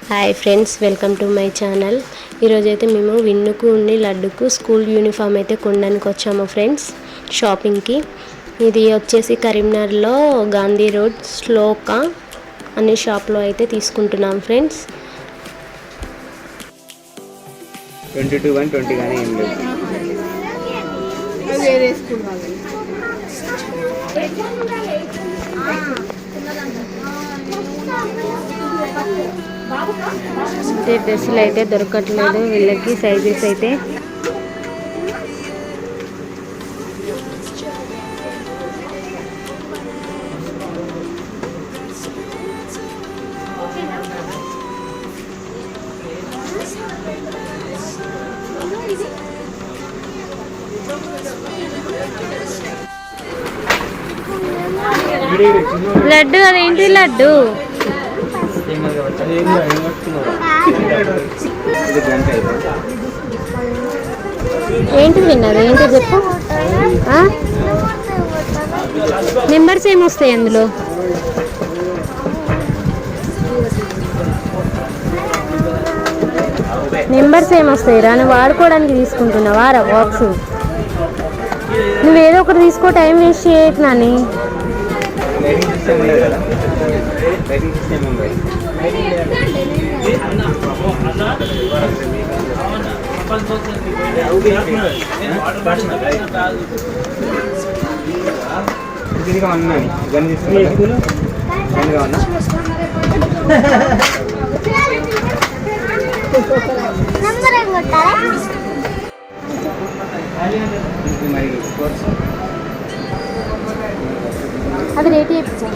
Hi friends, welcome to my channel. ఈరోజైతే మేము విన్నుకు ఉండి లడ్డుకు స్కూల్ యూనిఫామ్ అయితే కొనడానికి వచ్చాము ఫ్రెండ్స్ షాపింగ్కి. ఇది వచ్చేసి కరీంనగర్లో గాంధీ రోడ్ శ్లోక అనే షాప్లో అయితే తీసుకుంటున్నాం ఫ్రెండ్స్. 22-120 కానీ ఏం లేదు. డ్రెస్సులు అయితే దొరకట్లేదు వీళ్ళకి, సైజెస్ అయితే లడ్డు. అదేంటి లడ్డు? ఏంటి విన్నది? ఏంటి చెప్పు. నెంబర్స్ ఏమొస్తాయి అందులో? నెంబర్స్ ఏమొస్తాయి రా? నువ్వు వాడుకోవడానికి తీసుకుంటున్నావా రా బాక్స్? నువ్వేదో ఒకటి తీసుకో, టైం వేస్ట్ చేయకు నాని. అది రేట్ చెప్తా.